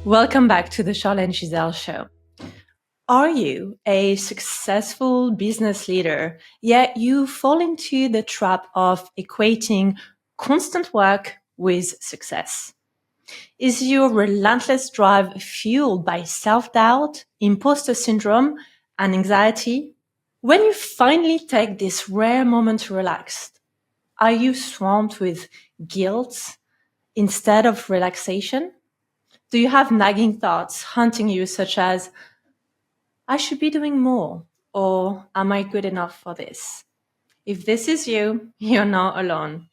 Welcome back to the Charlène Gisèle Show. Are you a successful business leader, yet you fall into the trap of equating constant work with success? Is your relentless drive fueled by self-doubt, imposter syndrome, and anxiety? When you finally take this rare moment to relax, are you swamped with guilt instead of relaxation? Do you have nagging thoughts haunting you, such as, I should be doing more, or am I good enough for this? If this is you, you're not alone.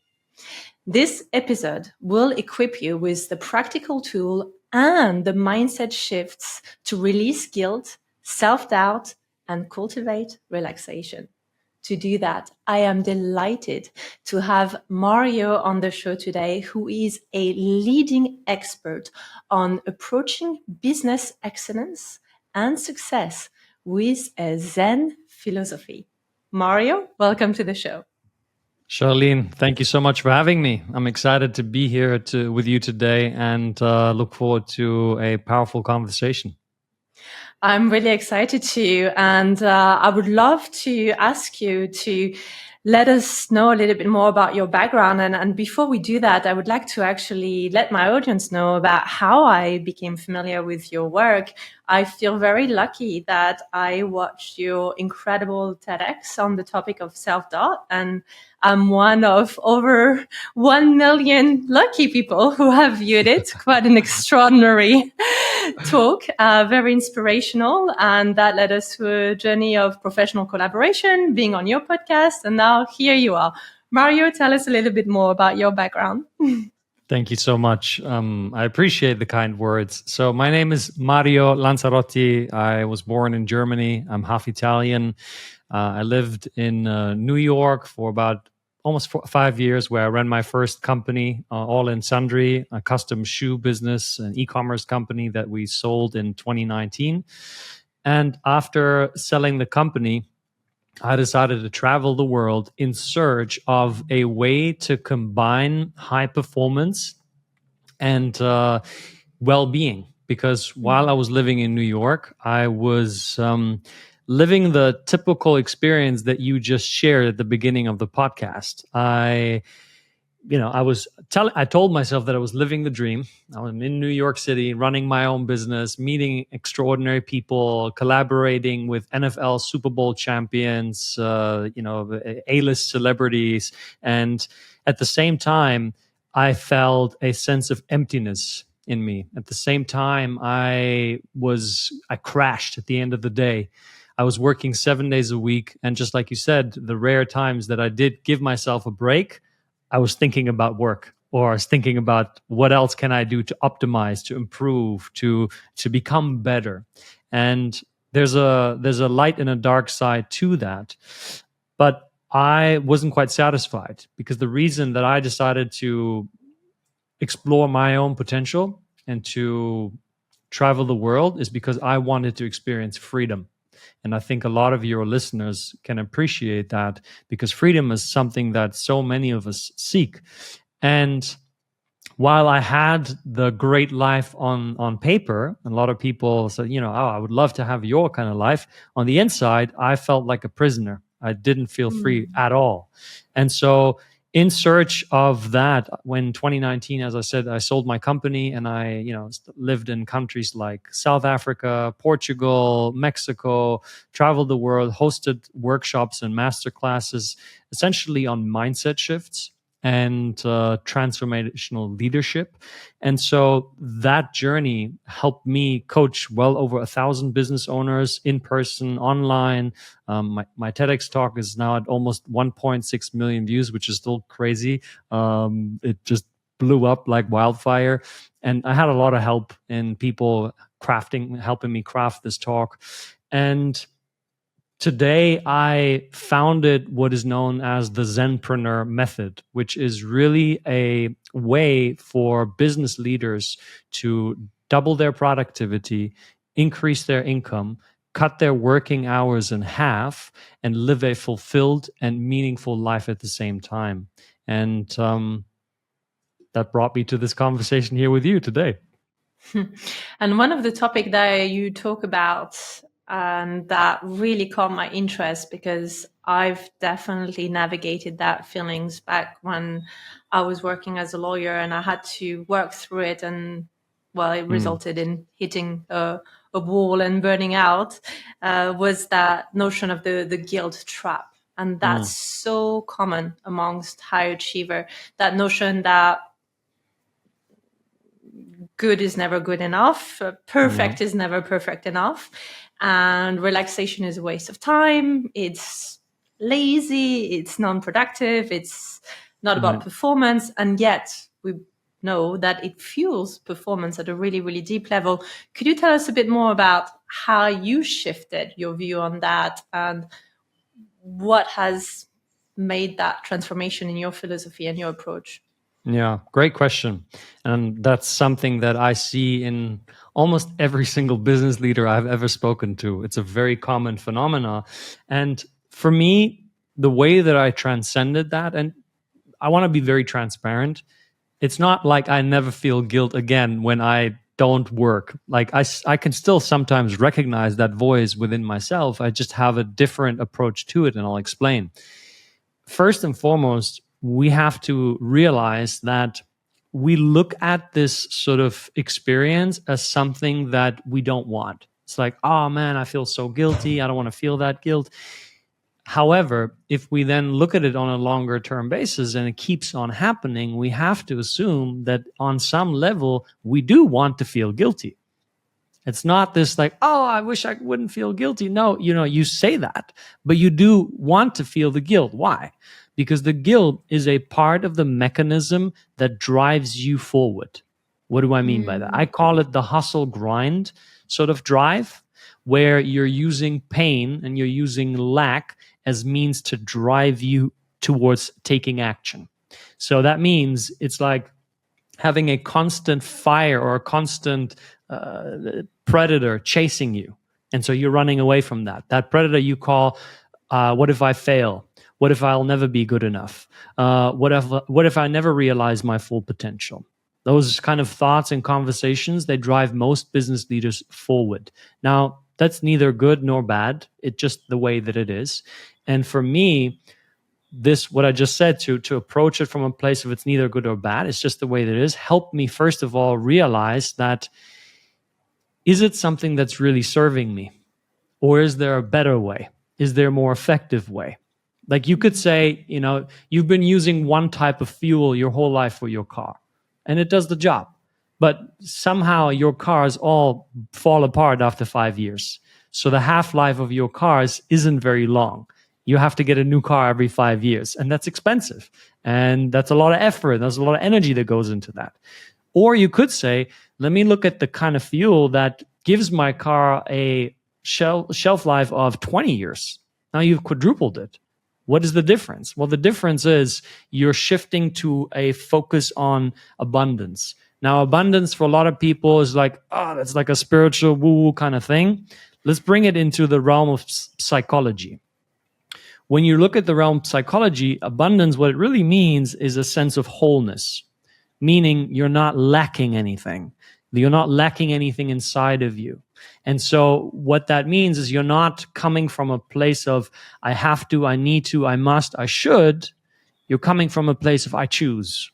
This episode will equip you with the practical tool and the mindset shifts to release guilt, self-doubt, and cultivate relaxation. To do that, I am delighted to have Mario on the show today, who is a leading expert on approaching business excellence and success with a Zen philosophy. Mario, welcome to the show. Charlène, thank you so much for having me. I'm excited to be here with you today and look forward to a powerful conversation. I'm really excited too. And I would love to ask you to let us know a little bit more about your background. And before we do that, I would like to actually let my audience know about how I became familiar with your work. I feel very lucky that I watched your incredible TEDx on the topic of self-doubt, and I'm one of over 1 million lucky people who have viewed it. Quite an extraordinary talk, very inspirational. And that led us to a journey of professional collaboration, being on your podcast. And now here you are. Mario, tell us a little bit more about your background. Thank you so much. I appreciate the kind words. So my name is Mario Lanzarotti. I was born in Germany. I'm half Italian. I lived in New York for about almost 5 years, where I ran my first company, All in Sundry, a custom shoe business, an e-commerce company that we sold in 2019. And after selling the company, I decided to travel the world in search of a way to combine high performance and well-being. Because while I was living in New York, I was living the typical experience that you just shared at the beginning of the podcast. I told myself that I was living the dream. I was in New York City, running my own business, meeting extraordinary people, collaborating with NFL Super Bowl champions, A-list celebrities. And at the same time, I felt a sense of emptiness in me. At the same time, I crashed at the end of the day. I was working 7 days a week. And just like you said, the rare times that I did give myself a break, I was thinking about work, or I was thinking about what else can I do to optimize, to improve, to become better. And there's a light and a dark side to that. But I wasn't quite satisfied, because the reason that I decided to explore my own potential and to travel the world is because I wanted to experience freedom. And I think a lot of your listeners can appreciate that, because freedom is something that so many of us seek. And while I had the great life on paper, and a lot of people said, I would love to have your kind of life. On the inside, I felt like a prisoner. I didn't feel free at all. And so in search of that, when 2019, as I said, I sold my company, and I, lived in countries like South Africa, Portugal, Mexico, traveled the world, hosted workshops and masterclasses, essentially on mindset shifts and transformational leadership. And so that journey helped me coach well over 1,000 business owners in person, online. My TEDx talk is now at almost 1.6 million views, which is still crazy. It just blew up like wildfire. And I had a lot of help in people helping me craft this talk. And today, I founded what is known as the Zenpreneur method, which is really a way for business leaders to double their productivity, increase their income, cut their working hours in half, and live a fulfilled and meaningful life at the same time. And that brought me to this conversation here with you today. And one of the topic that you talk about that really caught my interest, because I've definitely navigated that feelings back when I was working as a lawyer and I had to work through it, and well, it resulted in hitting a wall and burning out, was that notion of the guilt trap. And that's so common amongst high achiever, that notion that good is never good enough, perfect is never perfect enough, and relaxation is a waste of time, it's lazy, it's non-productive, it's not about performance. And yet we know that it fuels performance at a really, really deep level. Could you tell us a bit more about how you shifted your view on that, and what has made that transformation in your philosophy and your approach? Yeah, great question. And that's something that I see in almost every single business leader I've ever spoken to. It's a very common phenomena. And for me, the way that I transcended that, and I want to be very transparent, it's not like I never feel guilt again when I don't work. Like I can still sometimes recognize that voice within myself. I just have a different approach to it, and I'll explain. First and foremost, we have to realize that we look at this sort of experience as something that we don't want. It's like, oh man, I feel so guilty. I don't want to feel that guilt. However, if we then look at it on a longer term basis and it keeps on happening, we have to assume that on some level, we do want to feel guilty. It's not this like, oh, I wish I wouldn't feel guilty. No, you say that, but you do want to feel the guilt. Why? Because the guilt is a part of the mechanism that drives you forward. What do I mean by that? I call it the hustle grind sort of drive, where you're using pain and you're using lack as means to drive you towards taking action. So that means it's like having a constant fire or a constant predator chasing you. And so you're running away from that. That predator you call, what if I fail? What if I'll never be good enough? What if I never realize my full potential? Those kind of thoughts and conversations, they drive most business leaders forward. Now, that's neither good nor bad. It's just the way that it is. And for me, this, what I just said, to approach it from a place of it's neither good or bad, it's just the way that it is, helped me first of all realize that, is it something that's really serving me? Or is there a better way? Is there a more effective way? Like you could say, you've been using one type of fuel your whole life for your car, and it does the job. But somehow your cars all fall apart after 5 years. So the half-life of your cars isn't very long. You have to get a new car every 5 years, and that's expensive. And that's a lot of effort. There's a lot of energy that goes into that. Or you could say, let me look at the kind of fuel that gives my car a shelf life of 20 years. Now you've quadrupled it. What is the difference? Well, the difference is you're shifting to a focus on abundance. Now, abundance for a lot of people is like, oh, that's like a spiritual woo-woo kind of thing. Let's bring it into the realm of psychology. When you look at the realm of psychology, abundance, what it really means is a sense of wholeness, meaning you're not lacking anything. You're not lacking anything inside of you. And so what that means is you're not coming from a place of, I have to, I need to, I must, I should. You're coming from a place of, I choose,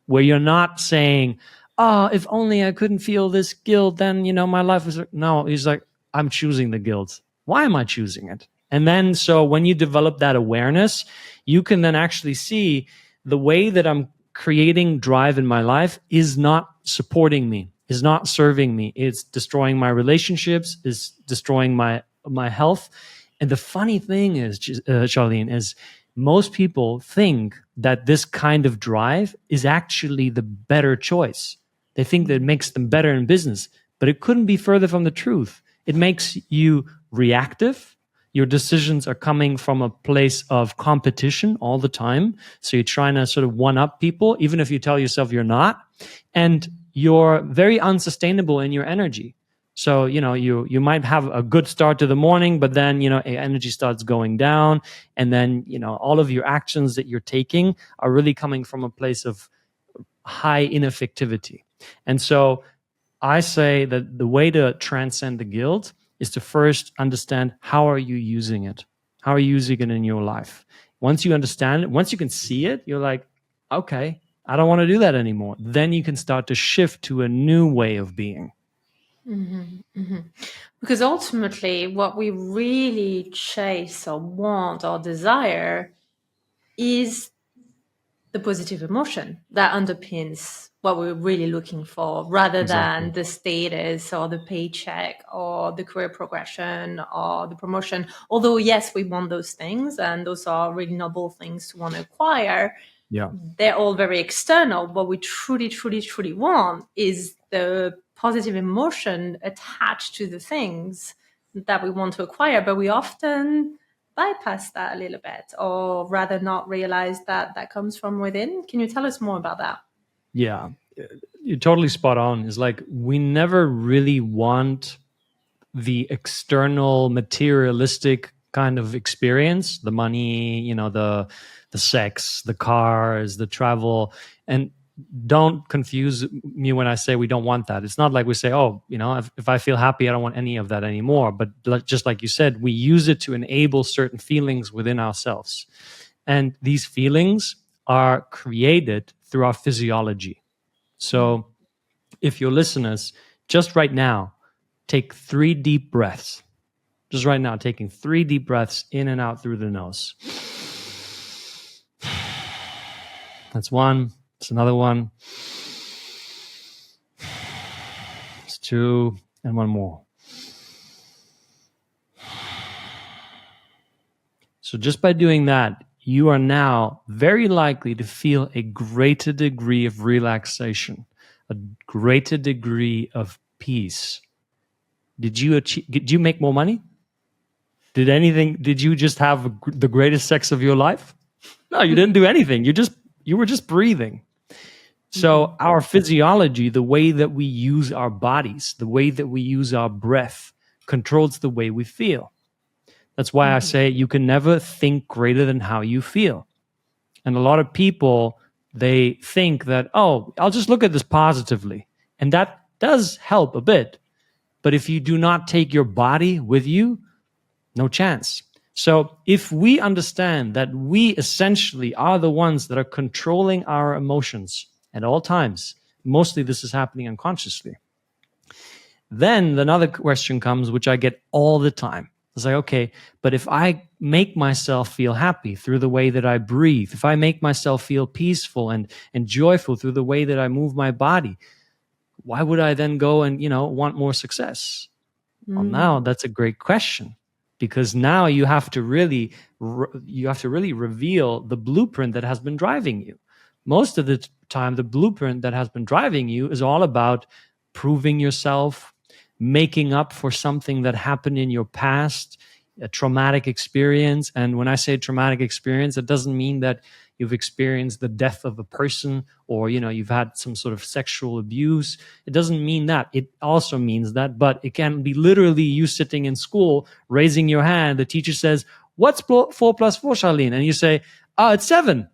where you're not saying, oh, if only I couldn't feel this guilt, then, my life was, no, he's like, I'm choosing the guilt. Why am I choosing it? And then, so when you develop that awareness, you can then actually see the way that I'm creating drive in my life is not supporting me, is not serving me. It's destroying my relationships, is destroying my health. And the funny thing is, Charlène, is most people think that this kind of drive is actually the better choice. They think that it makes them better in business, but it couldn't be further from the truth. It makes you reactive. Your decisions are coming from a place of competition all the time. So you're trying to sort of one-up people, even if you tell yourself you're not. And you're very unsustainable in your energy. So, you might have a good start to the morning, but then, energy starts going down. And then, all of your actions that you're taking are really coming from a place of high ineffectivity. And so I say that the way to transcend the guilt is to first understand, how are you using it? How are you using it in your life? Once you understand it, once you can see it, you're like, okay, I don't want to do that anymore. Then you can start to shift to a new way of being. Because ultimately, what we really chase or want or desire is the positive emotion that underpins what we're really looking for, rather Exactly. than the status or the paycheck or the career progression or the promotion. Although, yes, we want those things, and those are really noble things to want to acquire. Yeah. They're all very external. What we truly, truly, truly want is the positive emotion attached to the things that we want to acquire. But we often bypass that a little bit, or rather not realize that that comes from within. Can you tell us more about that? Yeah. You're totally spot on. It's like we never really want the external materialistic kind of experience, the money, the sex, the cars, the travel. And don't confuse me when I say we don't want that. It's not like we say, oh, if I feel happy, I don't want any of that anymore. But just like you said, we use it to enable certain feelings within ourselves. And these feelings are created through our physiology. So if your listeners, just right now, take 3 deep breaths. Just right now, taking 3 deep breaths in and out through the nose. That's one. That's another one. It's 2, and one more. So just by doing that, you are now very likely to feel a greater degree of relaxation, a greater degree of peace. Did you make more money? Did you just have the greatest sex of your life? No, you didn't do anything. You were just breathing. So our physiology, the way that we use our bodies, the way that we use our breath, controls the way we feel. That's why I say you can never think greater than how you feel. And a lot of people, they think that, oh, I'll just look at this positively. And that does help a bit. But if you do not take your body with you, no chance. So if we understand that we essentially are the ones that are controlling our emotions at all times, mostly this is happening unconsciously, then another question comes, which I get all the time. It's like, okay, but if I make myself feel happy through the way that I breathe, if I make myself feel peaceful and joyful through the way that I move my body, why would I then go and, want more success? Well, now that's a great question, because now you have to really reveal the blueprint that has been driving you. Most of the time, the blueprint that has been driving you is all about proving yourself, making up for something that happened in your past, a traumatic experience. And when I say traumatic experience, it doesn't mean that you've experienced the death of a person, or you've had some sort of sexual abuse. It doesn't mean that. It also means that, but it can be literally you sitting in school, raising your hand. The teacher says, what's 4 plus 4, Charlene? And you say, oh, it's 7.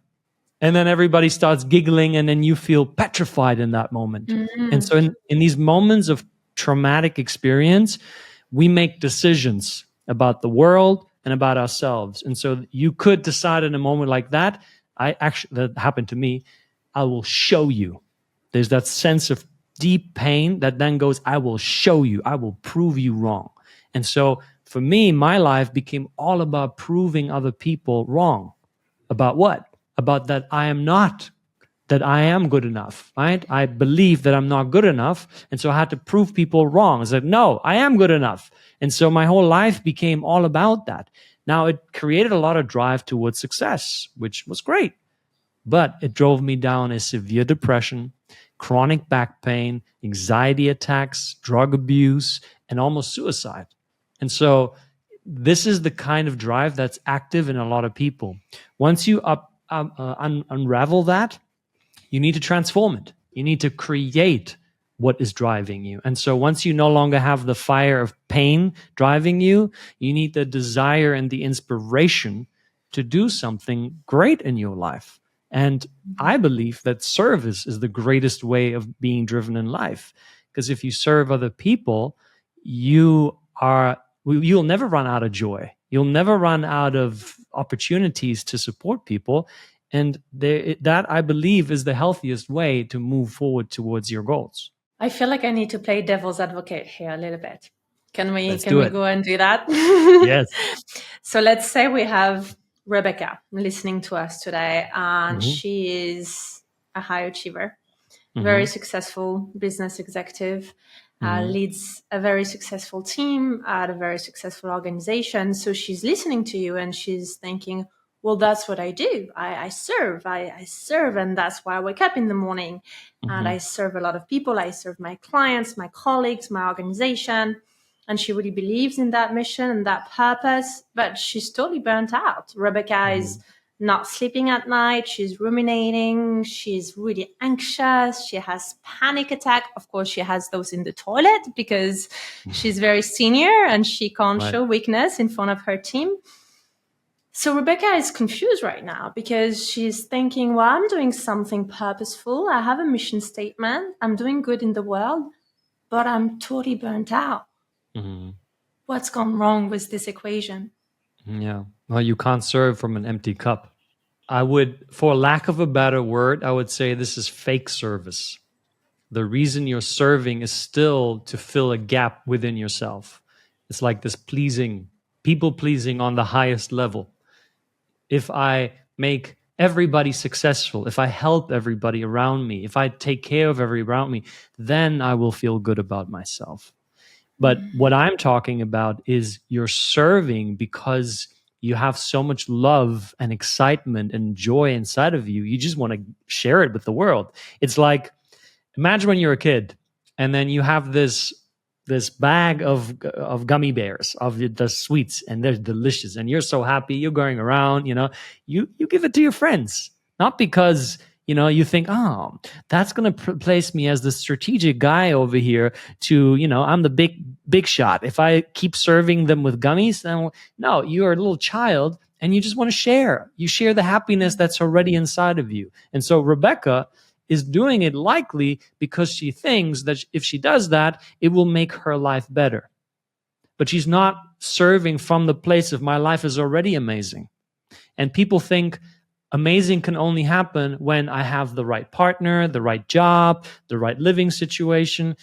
And then everybody starts giggling, and then you feel petrified in that moment. And so in these moments of traumatic experience, we make decisions about the world and about ourselves. And so you could decide in a moment like that, that happened to me, I will show you. There's that sense of deep pain that then goes, I will show you, I will prove you wrong. And so for me, my life became all about proving other people wrong. About what? About that I am good enough, right? I believe that I'm not good enough. And so I had to prove people wrong. I said, no, I am good enough. And so my whole life became all about that. Now, it created a lot of drive towards success, which was great. But it drove me down a severe depression, chronic back pain, anxiety attacks, drug abuse, and almost suicide. And so this is the kind of drive that's active in a lot of people. Once you unravel that, you need to transform it. You need to create what is driving you. And so once you no longer have the fire of pain driving you, you need the desire and the inspiration to do something great in your life. And I believe that service is the greatest way of being driven in life. Because if you serve other people, you'll never run out of joy. You'll never run out of opportunities to support people. And that, I believe, is the healthiest way to move forward towards your goals. I feel like I need to play devil's advocate here a little bit. Can we Let's do it. go and do that? Yes. So let's say we have Rebecca listening to us today, and she is a high achiever, very successful business executive, leads a very successful team at a very successful organization. So she's listening to you and she's thinking, well, that's what I do. I serve, and that's why I wake up in the morning and I serve a lot of people. I serve my clients, my colleagues, my organization. And she really believes in that mission and that purpose, but she's totally burnt out. Rebecca is not sleeping at night. She's ruminating. She's really anxious. She has panic attack. Of course, she has those in the toilet because she's very senior and she can't show weakness in front of her team. So Rebecca is confused right now because she's thinking, well, I'm doing something purposeful. I have a mission statement. I'm doing good in the world, but I'm totally burnt out. What's gone wrong with this equation? Yeah. Well, you can't serve from an empty cup. I would, for lack of a better word, I would say this is fake service. The reason you're serving is still to fill a gap within yourself. It's like this people pleasing on the highest level. If I make everybody successful, if I help everybody around me, if I take care of everybody around me, then I will feel good about myself. But what I'm talking about is you're serving because you have so much love and excitement and joy inside of you. You just want to share it with the world. It's like, imagine when you're a kid and then you have this bag of gummy bears, of the sweets, and they're delicious. And you're so happy. You're going around, you give it to your friends, not because you think, oh, that's going to place me as the strategic guy over here to, I'm the big shot. If I keep serving them with gummies, then no, you're a little child and you just want to share. You share the happiness that's already inside of you. And so Rebecca is doing it likely because she thinks that if she does that, it will make her life better. But she's not serving from the place of my life is already amazing. And people think, amazing can only happen when I have the right partner, the right job, the right living situation.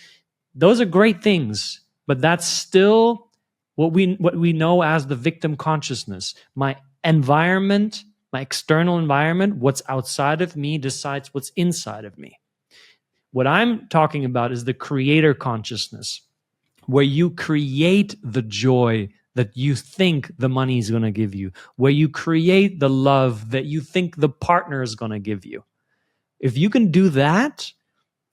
Those are great things, but that's still what we know as the victim consciousness. My environment, my external environment, what's outside of me decides what's inside of me. What I'm talking about is the creator consciousness, where you create the joy that you think the money is going to give you, where you create the love that you think the partner is going to give you. If you can do that,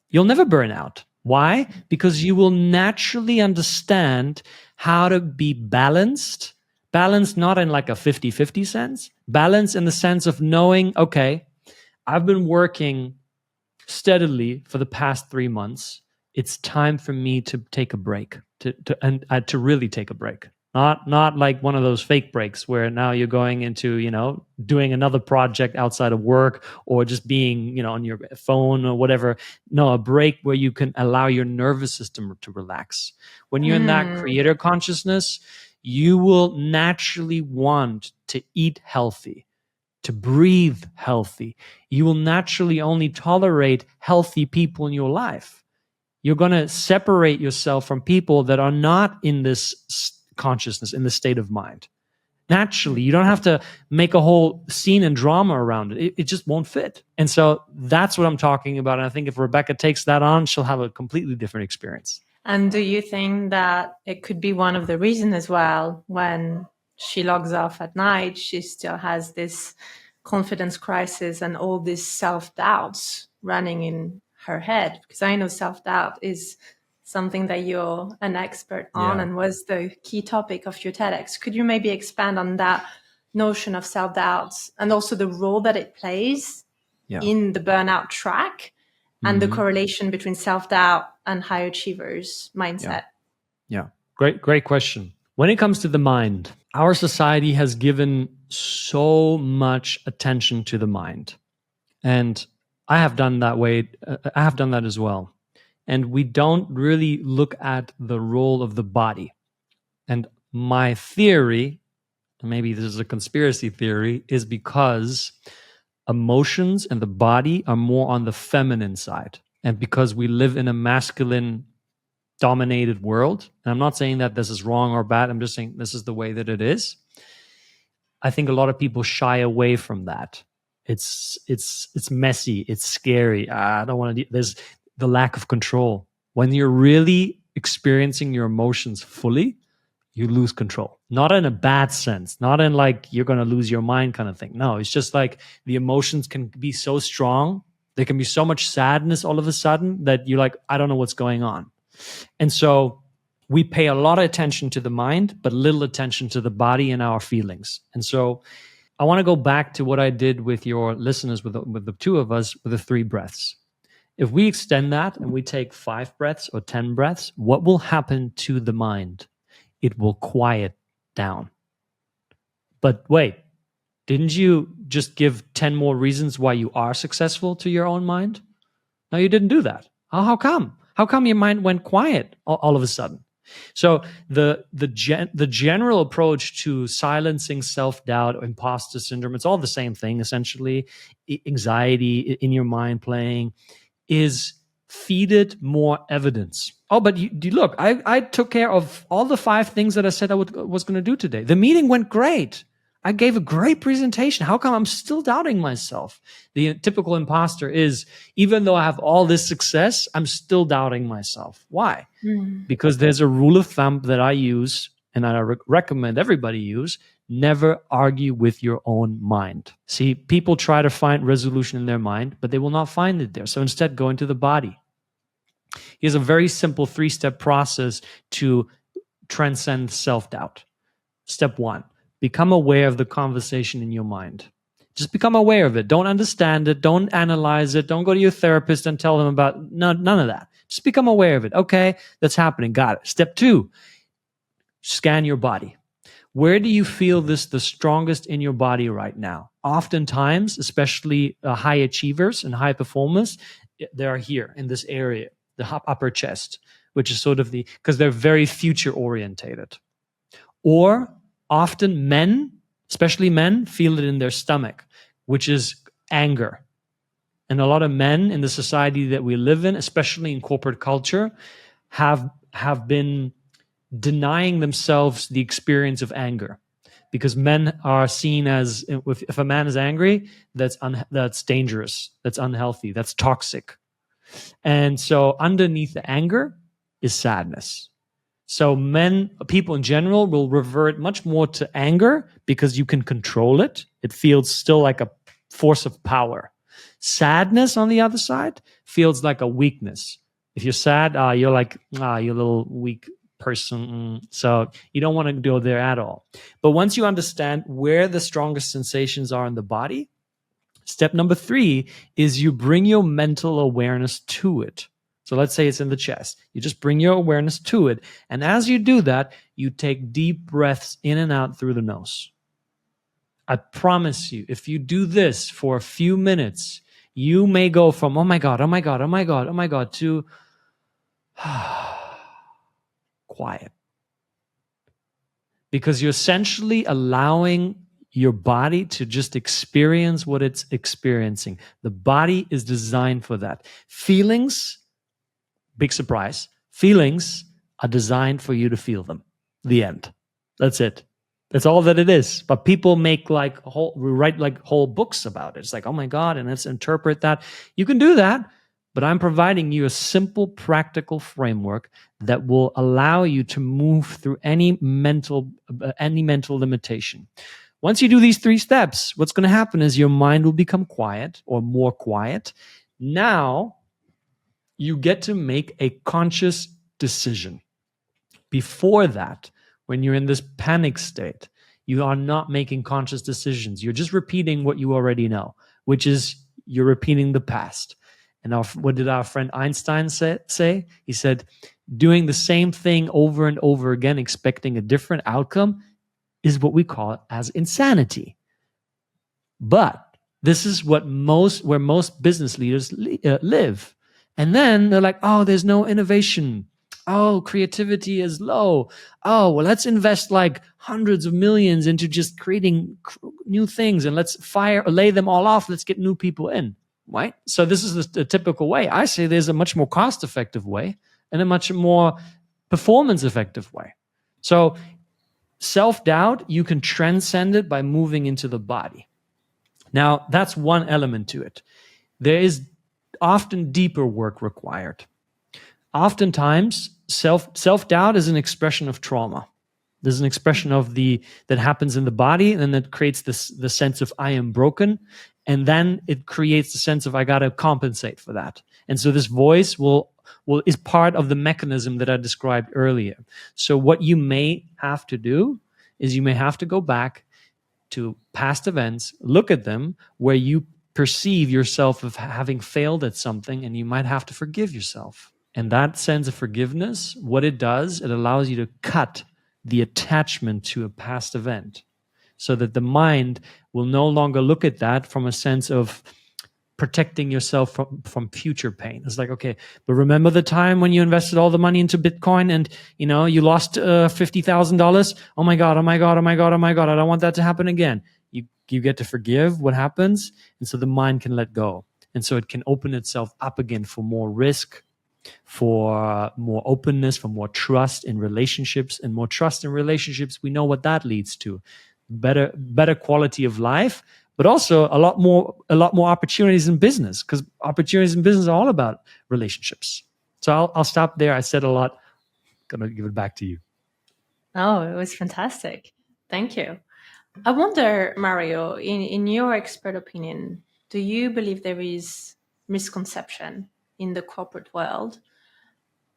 you'll never burn out. Why? Because you will naturally understand how to be balanced not in like a 50-50 sense, balance in the sense of knowing, okay, I've been working steadily for the past 3 months. It's time for me to take a break, to really take a break. Not like one of those fake breaks where now you're going into, doing another project outside of work or just being, on your phone or whatever. No, a break where you can allow your nervous system to relax. When you're in that creator consciousness, you will naturally want to eat healthy, to breathe healthy. You will naturally only tolerate healthy people in your life. You're going to separate yourself from people that are not in this consciousness, in the state of mind. Naturally, you don't have to make a whole scene and drama around it. It just won't fit. And so that's what I'm talking about. And I think if Rebecca takes that on, she'll have a completely different experience. And do you think that it could be one of the reasons as well, when she logs off at night, she still has this confidence crisis and all these self-doubts running in her head? Because I know self-doubt is something that you're an expert on and was the key topic of your TEDx. Could you maybe expand on that notion of self-doubts and also the role that it plays in the burnout track and the correlation between self-doubt and high achievers mindset? Yeah. Great question. When it comes to the mind, our society has given so much attention to the mind. And I have done that as well. and we don't really look at the role of the body. And my theory, maybe this is a conspiracy theory, is because emotions and the body are more on the feminine side. And because we live in a masculine dominated world, and I'm not saying that this is wrong or bad, I'm just saying this is the way that it is. I think a lot of people shy away from that. It's messy, it's scary. I don't want to. There's the lack of control. When you're really experiencing your emotions fully, you lose control. Not in a bad sense, not in like you're going to lose your mind kind of thing. No, it's just like the emotions can be so strong. There can be so much sadness all of a sudden that you're like, I don't know what's going on. And so we pay a lot of attention to the mind, but little attention to the body and our feelings. And so I want to go back to what I did with your listeners, with the two of us, with the 3 breaths. If we extend that and we take 5 breaths or 10 breaths, what will happen to the mind? It will quiet down. But wait, didn't you just give 10 more reasons why you are successful to your own mind? No, you didn't do that. How come? How come your mind went quiet all of a sudden? So the general approach to silencing self-doubt or imposter syndrome, it's all the same thing, essentially. Anxiety in your mind playing is feed it more evidence. Oh, but you look, I took care of all the 5 things that I said I was going to do today. The meeting went great. I gave a great presentation. How come I'm still doubting myself? The typical imposter is, even though I have all this success, I'm still doubting myself. Why? Because there's a rule of thumb that I use, and I recommend everybody use: never argue with your own mind. See, people try to find resolution in their mind, but they will not find it there. So instead, go into the body. Here's a very simple 3-step process to transcend self-doubt. Step 1, become aware of the conversation in your mind. Just become aware of it. Don't understand it. Don't analyze it. Don't go to your therapist and tell them about none of that. Just become aware of it. Okay, that's happening. Got it. Step 2, scan your body. Where do you feel this the strongest in your body right now? Oftentimes, especially high achievers and high performers, they are here in this area, the upper chest, which is sort of because they're very future orientated. Or often men, especially men, feel it in their stomach, which is anger. And a lot of men in the society that we live in, especially in corporate culture, have been denying themselves the experience of anger, because men are seen as, if a man is angry, that's dangerous, that's unhealthy, that's toxic. And so underneath the anger is sadness. So people in general will revert much more to anger because you can control it. It feels still like a force of power. Sadness, on the other side, feels like a weakness. If you're sad, you're like, you're a little weak person. So you don't want to go there at all. But once you understand where the strongest sensations are in the body, step number 3 is you bring your mental awareness to it. So let's say it's in the chest. You just bring your awareness to it. And as you do that, you take deep breaths in and out through the nose. I promise you, if you do this for a few minutes, you may go from, oh my God, oh my God, oh my God, oh my God, to quiet. Because you're essentially allowing your body to just experience what it's experiencing. The body is designed for that. Feelings, big surprise, feelings are designed for you to feel them. The end. That's it. That's all that it is. But people make write like whole books about it. It's like, oh my God, and let's interpret that. You can do that, but I'm providing you a simple, practical framework that will allow you to move through any mental limitation. Once you do these 3 steps, what's going to happen is your mind will become quiet or more quiet. Now, you get to make a conscious decision. Before that, when you're in this panic state, you are not making conscious decisions. You're just repeating what you already know, which is you're repeating the past. And what did our friend Einstein say? He said, doing the same thing over and over again, expecting a different outcome, is what we call as insanity. But this is where most business leaders live. And then they're like, oh, there's no innovation. Oh, creativity is low. Oh, well, let's invest like hundreds of millions into just creating new things, and let's lay them all off. Let's get new people in, right? So this is the typical way. I say there's a much more cost-effective way and a much more performance-effective way. So self-doubt, you can transcend it by moving into the body. Now, that's one element to it. There is often deeper work required. Oftentimes, self-doubt is an expression of trauma. There's an expression of that happens in the body, and that creates the sense of I am broken, and then it creates the sense of I got to compensate for that. And so this voice is part of the mechanism that I described earlier. So what you may have to do is you may have to go back to past events, look at them where you perceive yourself of having failed at something, and you might have to forgive yourself. And that sense of forgiveness, what it does, it allows you to cut the attachment to a past event, so that the mind will no longer look at that from a sense of protecting yourself from future pain. It's like, okay, but remember the time when you invested all the money into Bitcoin and you lost $50,000? Oh my God, oh my God, oh my God, oh my God, I don't want that to happen again. You get to forgive what happens, and so the mind can let go. And so it can open itself up again for more risk, for more openness, for more trust in relationships. And more trust in relationships, we know what that leads to. Better quality of life, but also a lot more opportunities in business, because opportunities in business are all about relationships. So I'll stop there. I said a lot. Gonna give it back to you. Oh, it was fantastic. Thank you. I wonder, Mario, in your expert opinion, do you believe there is misconception in the corporate world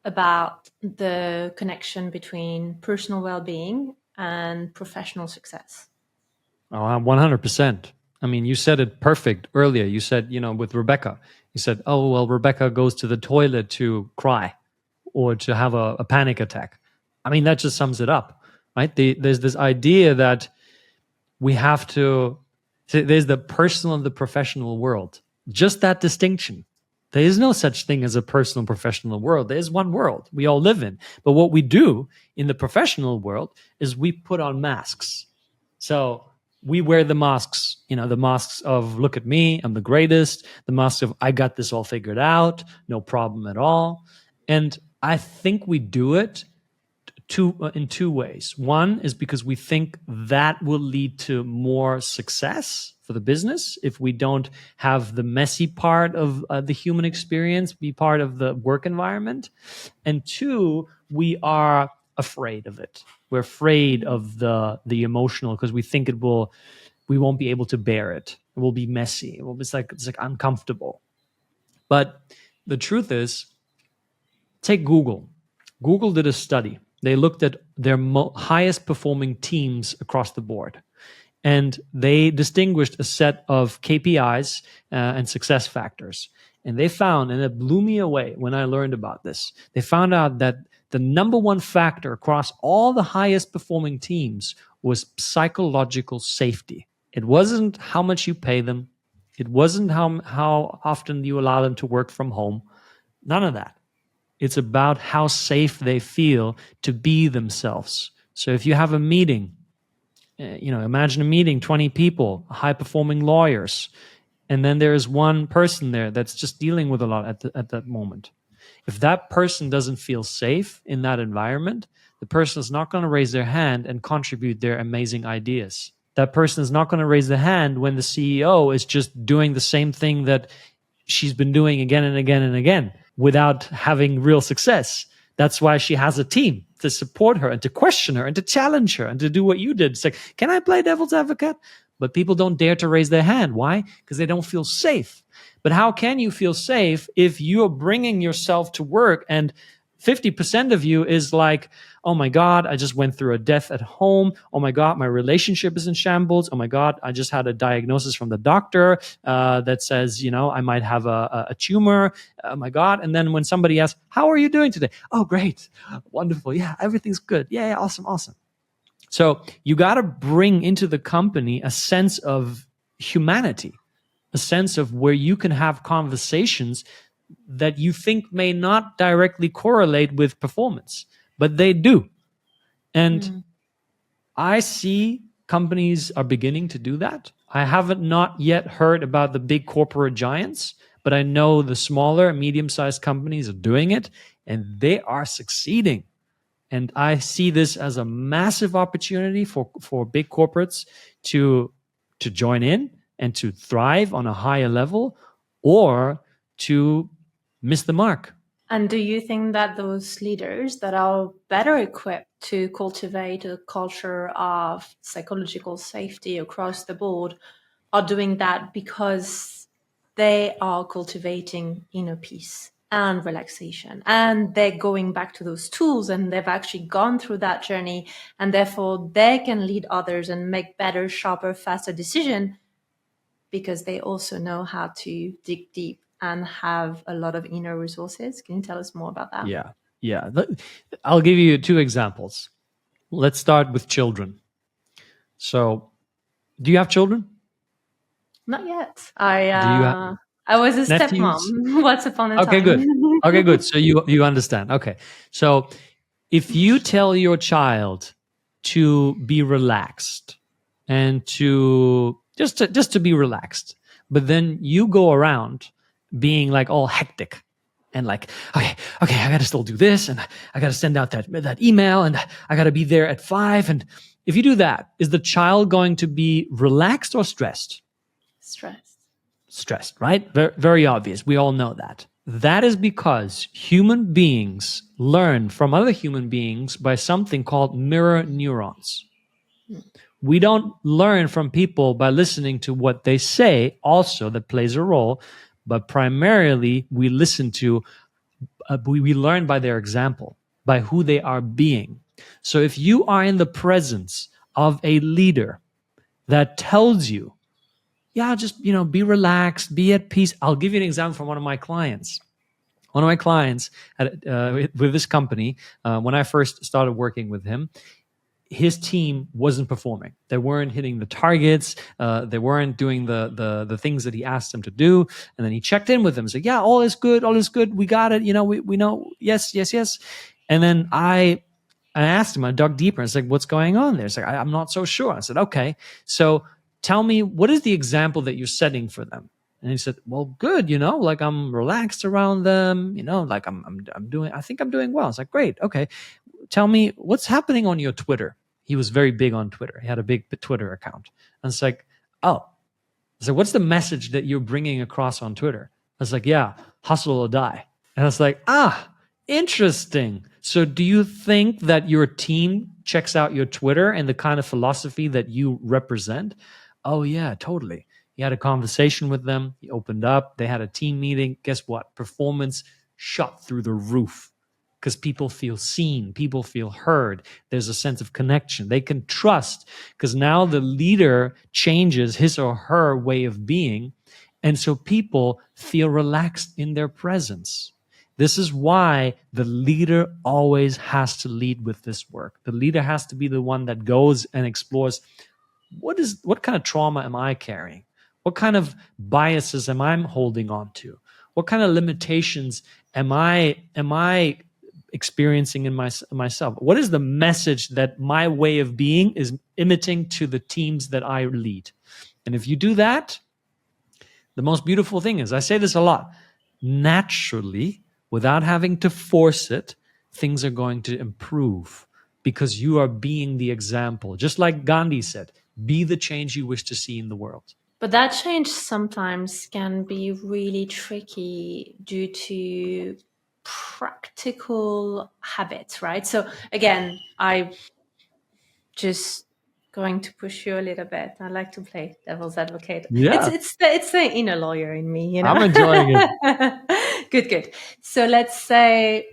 about the connection between personal well-being and professional success? Oh, 100%. I mean, you said it perfect earlier. You said, with Rebecca, you said, oh, well, Rebecca goes to the toilet to cry or to have a panic attack. I mean, that just sums it up, right? There's this idea that we have to, there's the personal and the professional world. Just that distinction. There is no such thing as a personal and professional world. There's one world we all live in. But what we do in the professional world is we put on masks. So we wear the masks, the masks of look at me, I'm the greatest, the mask of I got this all figured out, no problem at all. And I think we do it in two ways. One is because we think that will lead to more success for the business if we don't have the messy part of the human experience be part of the work environment. And two, we are afraid of it. We're afraid of the emotional, because we think we won't be able to bear it. It will be messy. It's like uncomfortable. But the truth is, take Google. Google did a study. They looked at their highest performing teams across the board, and they distinguished a set of KPIs and success factors. And they found, and it blew me away when I learned about this, they found out that the number one factor across all the highest performing teams was psychological safety. It wasn't how much you pay them. It wasn't how often you allow them to work from home. None of that. It's about how safe they feel to be themselves. So if you have a meeting, imagine a meeting, 20 people, high-performing lawyers, and then there is one person there that's just dealing with a lot at that moment. If that person doesn't feel safe in that environment, the person is not going to raise their hand and contribute their amazing ideas. That person is not going to raise the hand when the CEO is just doing the same thing that she's been doing again and again and again without having real success. That's why she has a team to support her and to question her and to challenge her and to do what you did. It's like, can I play devil's advocate? But people don't dare to raise their hand. Why? Because they don't feel safe. But how can you feel safe if you're bringing yourself to work and 50% of you is like, oh my God, I just went through a death at home. Oh my God, my relationship is in shambles. Oh my God, I just had a diagnosis from the doctor that says, I might have a tumor. Oh my God. And then when somebody asks, how are you doing today? Oh, great. Wonderful. Yeah, everything's good. Yeah, awesome. So you got to bring into the company a sense of humanity, a sense of where you can have conversations that you think may not directly correlate with performance, but they do. And I see companies are beginning to do that. I haven't not yet heard about the big corporate giants, but I know the smaller, medium-sized companies are doing it, and they are succeeding. And I see this as a massive opportunity for big corporates to join in and to thrive on a higher level, or to miss the mark. And do you think that those leaders that are better equipped to cultivate a culture of psychological safety across the board are doing that because they are cultivating inner peace and relaxation, and they're going back to those tools, and they've actually gone through that journey, and therefore they can lead others and make better, sharper, faster decisions because they also know how to dig deep and have a lot of inner resources? Can you tell us more about that? Yeah. I'll give you two examples. Let's start with children. So, do you have children? Not yet. Do you have I was a nephews? stepmom once upon a Okay, time. good. Okay, good. So you understand. Okay. So if you tell your child to be relaxed and to just to be relaxed, but then you go around being like all hectic and like, okay, I got to still do this, and I got to send out that email, and I got to be there at 5. And if you do that, is the child going to be relaxed or stressed? Stressed, right? Very, very obvious. We all know that. That is because human beings learn from other human beings by something called mirror neurons. We don't learn from people by listening to what they say, also, that plays a role, but primarily we listen to, we learn by their example, by who they are being. So if you are in the presence of a leader that tells you, yeah, just, be relaxed, be at peace. I'll give you an example from one of my clients. One of my clients with this company, when I first started working with him, his team wasn't performing. They weren't hitting the targets. They weren't doing the things that he asked them to do. And then he checked in with them and said, yeah, all is good. All is good. We got it. We know. Yes, yes, yes. And then I asked him, I dug deeper. It's like, what's going on there? It's like, I'm not so sure. I said, okay, so tell me, what is the example that you're setting for them? And he said, well, good, like I'm relaxed around them, like I'm doing, I think I'm doing well. It's like, great. Okay. Tell me what's happening on your Twitter. He was very big on Twitter. He had a big Twitter account. And it's like, oh, so what's the message that you're bringing across on Twitter? I was like, yeah, hustle or die. And I was like, interesting. So do you think that your team checks out your Twitter and the kind of philosophy that you represent? Oh, yeah, totally. He had a conversation with them. He opened up. They had a team meeting. Guess what? Performance shot through the roof because people feel seen. People feel heard. There's a sense of connection. They can trust because now the leader changes his or her way of being. And so people feel relaxed in their presence. This is why the leader always has to lead with this work. The leader has to be the one that goes and explores what kind of trauma am I carrying? What kind of biases am I holding on to? What kind of limitations am I experiencing in myself? What is the message that my way of being is emitting to the teams that I lead? And if you do that, the most beautiful thing is, I say this a lot, naturally, without having to force it, things are going to improve because you are being the example. Just like Gandhi said, be the change you wish to see in the world. But that change sometimes can be really tricky due to practical habits, right? So again, I just going to push you a little bit. I like to play devil's advocate. Yeah, It's the inner lawyer in me, I'm enjoying it. Good. So let's say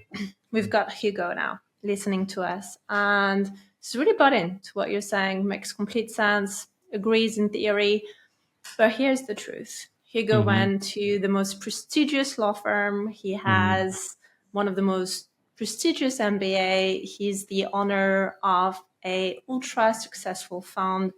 we've got Hugo now listening to us, and he's really bought into what you're saying. Makes complete sense. Agrees in theory, but here's the truth. Hugo went to the most prestigious law firm. He has one of the most prestigious MBA. He's the owner of a ultra successful fund.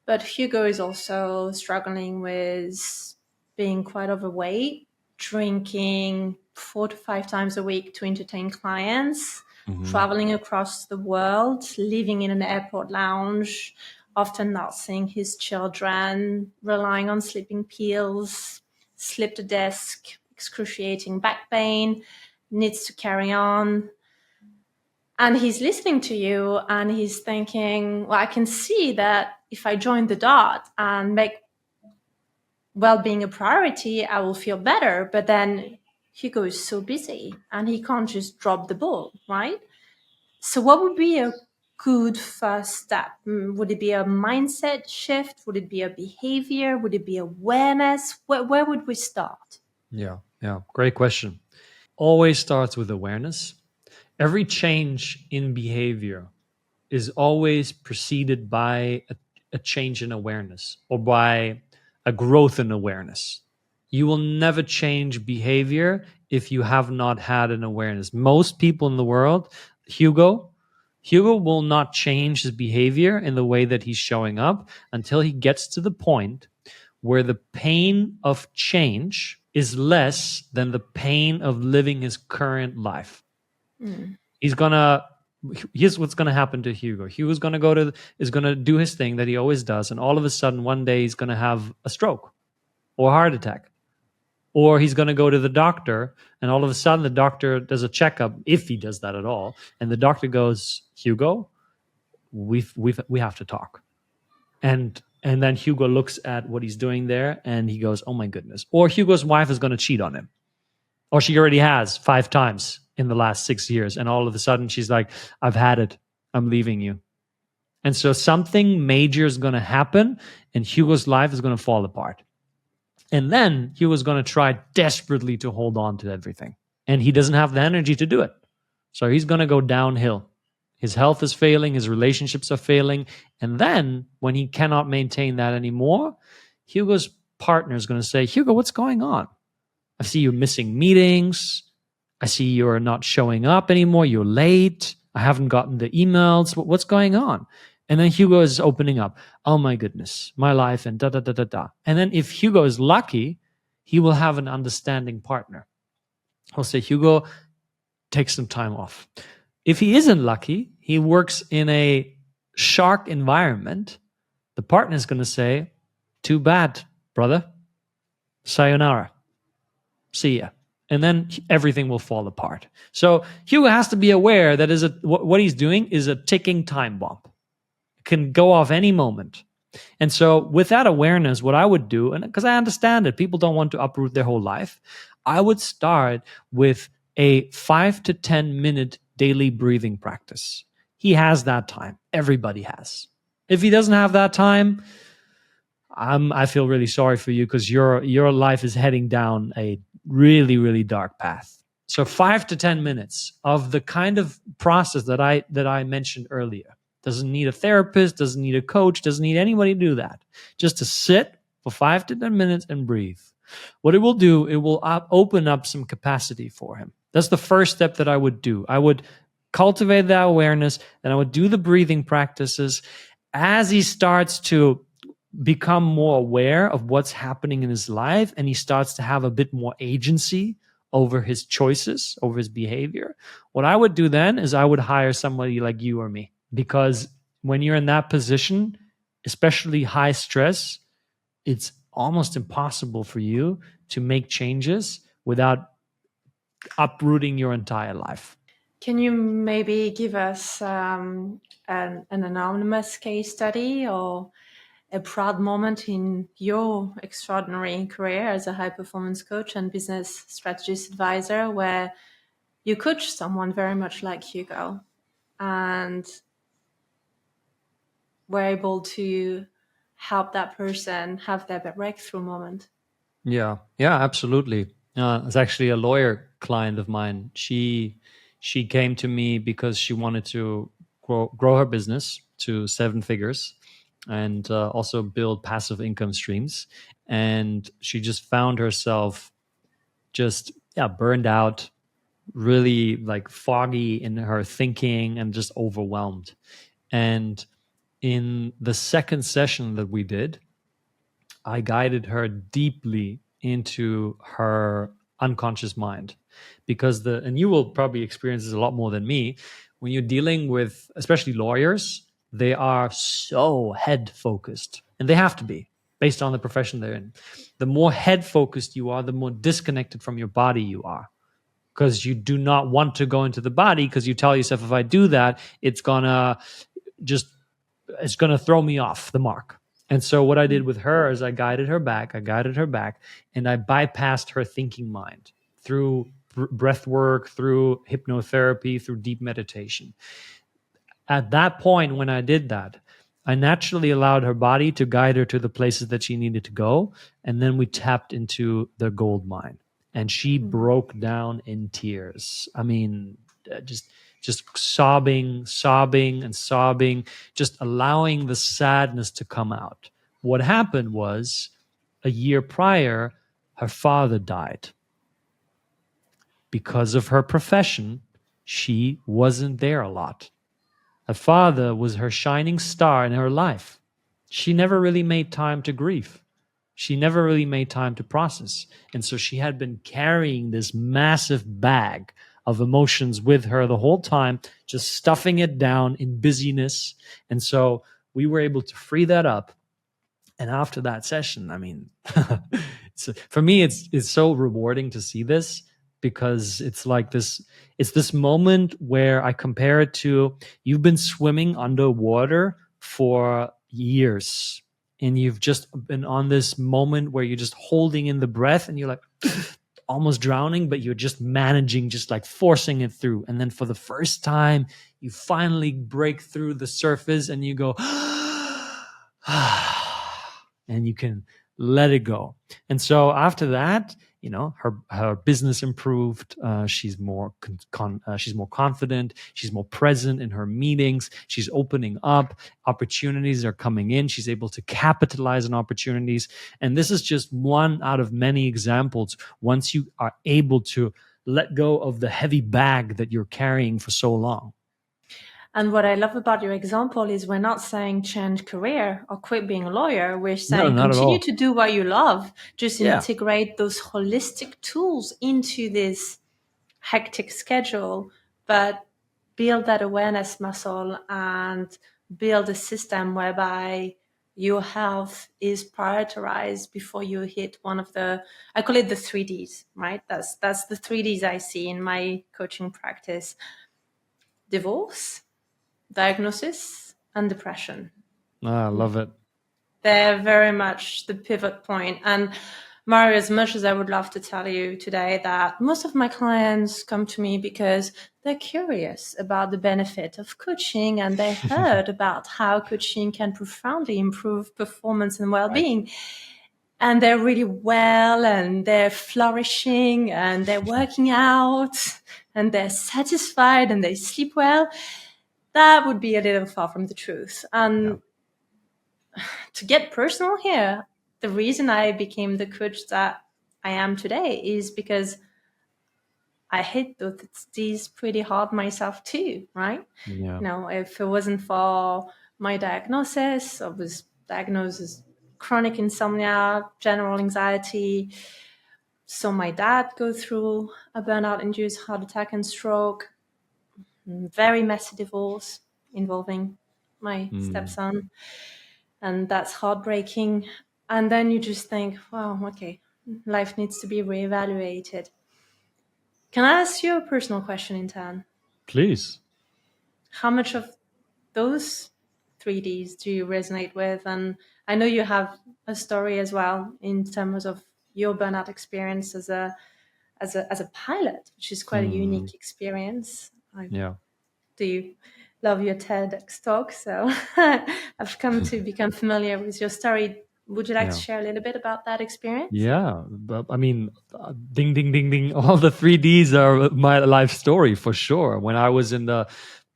But Hugo is also struggling with being quite overweight. drinking 4 to 5 times a week to entertain clients, traveling across the world, living in an airport lounge, often not seeing his children, relying on sleeping pills, slipped a desk, excruciating back pain, needs to carry on. And he's listening to you and he's thinking, well, I can see that if I join the dot and make well-being a priority, I will feel better. But then Hugo is so busy and he can't just drop the ball, right? So what would be a good first step? Would it be a mindset shift? Would it be a behavior? Would it be awareness? Where would we start? Yeah. Great question. Always starts with awareness. Every change in behavior is always preceded by a change in awareness or by a growth in awareness. You will never change behavior if you have not had an awareness. Most people in the world, Hugo will not change his behavior in the way that he's showing up until he gets to the point where the pain of change is less than the pain of living his current life. He's gonna Here's what's gonna happen to Hugo. Hugo's is gonna do his thing that he always does, and all of a sudden one day he's gonna have a stroke or a heart attack. Or he's gonna go to the doctor, and all of a sudden the doctor does a checkup, if he does that at all, and the doctor goes, Hugo, we have to talk. And then Hugo looks at what he's doing there and he goes, oh my goodness. Or Hugo's wife is gonna cheat on him. Or she already has 5 times in the last 6 years. And all of a sudden she's like, I've had it. I'm leaving you. And so something major is going to happen and Hugo's life is going to fall apart. And then Hugo's going to try desperately to hold on to everything. And he doesn't have the energy to do it. So he's going to go downhill. His health is failing. His relationships are failing. And then when he cannot maintain that anymore, Hugo's partner is going to say, Hugo, what's going on? I see you missing meetings. I see you're not showing up anymore. You're late. I haven't gotten the emails. What's going on? And then Hugo is opening up. Oh my goodness, my life and da da da da da. And then if Hugo is lucky, he will have an understanding partner. He'll say, Hugo, take some time off. If he isn't lucky, he works in a shark environment. The partner is going to say, too bad, brother. Sayonara. See ya. And then everything will fall apart. So Hugo has to be aware that what he's doing is a ticking time bomb. It can go off any moment. And so with that awareness, what I would do, and because I understand it, people don't want to uproot their whole life, I would start with a 5 to 10 minute daily breathing practice. He has that time. Everybody has. If he doesn't have that time, I feel really sorry for you because your life is heading down a really, really dark path. So 5 to 10 minutes of the kind of process that I mentioned earlier. Doesn't need a therapist, doesn't need a coach, doesn't need anybody to do that. Just to sit for 5 to 10 minutes and breathe. What it will do, it will open up some capacity for him. That's the first step that I would do. I would cultivate that awareness, and I would do the breathing practices as he starts to become more aware of what's happening in his life and he starts to have a bit more agency over his choices, over his behavior. What I would do then is I would hire somebody like you or me, because when you're in that position, especially high stress, it's almost impossible for you to make changes without uprooting your entire life. Can you maybe give us an anonymous case study or a proud moment in your extraordinary career as a high performance coach and business strategist advisor where you coach someone very much like Hugo and were able to help that person have their breakthrough moment? Yeah, absolutely. It's actually a lawyer client of mine. She came to me because she wanted to grow her business to 7 figures and also build passive income streams. And she just found herself just burned out, really like foggy in her thinking and just overwhelmed. And in the second session that we did, I guided her deeply into her unconscious mind. Because and you will probably experience this a lot more than me, when you're dealing with especially lawyers, they are so head focused, and they have to be based on the profession they're in. The more head focused you are, the more disconnected from your body you are, because you do not want to go into the body, because you tell yourself, if I do that, it's gonna throw me off the mark. And so what I did with her is I guided her back, and I bypassed her thinking mind through breath work, through hypnotherapy, through deep meditation. At that point, when I did that, I naturally allowed her body to guide her to the places that she needed to go. And then we tapped into the gold mine, and she broke down in tears. I mean, just sobbing, and sobbing, just allowing the sadness to come out. What happened was, a year prior, her father died. Because of her profession, she wasn't there a lot. Her father was her shining star in her life. She never really made time to grieve. She never really made time to process. And so she had been carrying this massive bag of emotions with her the whole time, just stuffing it down in busyness. And so we were able to free that up. And after that session, I mean, for me, it's so rewarding to see this, because it's like this moment where I compare it to, you've been swimming underwater for years, and you've just been on this moment where you're just holding in the breath, and you're like almost drowning, but you're just managing, just like forcing it through. And then for the first time, you finally break through the surface, and you go and you can let it go. And so after that, her business improved. She's more she's more confident. She's more present in her meetings. She's opening up. Opportunities are coming in. She's able to capitalize on opportunities. And this is just one out of many examples. Once you are able to let go of the heavy bag that you're carrying for so long. And what I love about your example is we're not saying change career or quit being a lawyer. We're No, saying not at continue all. to do what you love. Just Yeah. integrate those holistic tools into this hectic schedule, but build that awareness muscle and build a system whereby your health is prioritized before you hit one of the, I call it the 3Ds, right? That's the 3Ds I see in my coaching practice: divorce, diagnosis, and depression. I love it. They're very much the pivot point. And Mario, as much as I would love to tell you today that most of my clients come to me because they're curious about the benefit of coaching, and they heard about how coaching can profoundly improve performance and well-being. Right. And they're really well, and they're flourishing, and they're working out, and they're satisfied, and they sleep well. That would be a little far from the truth. And to get personal here, the reason I became the coach that I am today is because I hit these pretty hard myself too, right? Yeah. If it wasn't for my diagnosis, I was diagnosed as chronic insomnia, general anxiety. So my dad go through a burnout-induced heart attack and stroke, very messy divorce involving my stepson. And that's heartbreaking. And then you just think, wow, okay, life needs to be reevaluated. Can I ask you a personal question in turn? Please. How much of those 3Ds do you resonate with? And I know you have a story as well in terms of your burnout experience as a pilot, which is quite a unique experience. Do you love your TEDx talk? So I've come to become familiar with your story. Would you like to share a little bit about that experience? Yeah. I mean, ding, ding, ding, ding. All the 3Ds are my life story for sure. When I was in the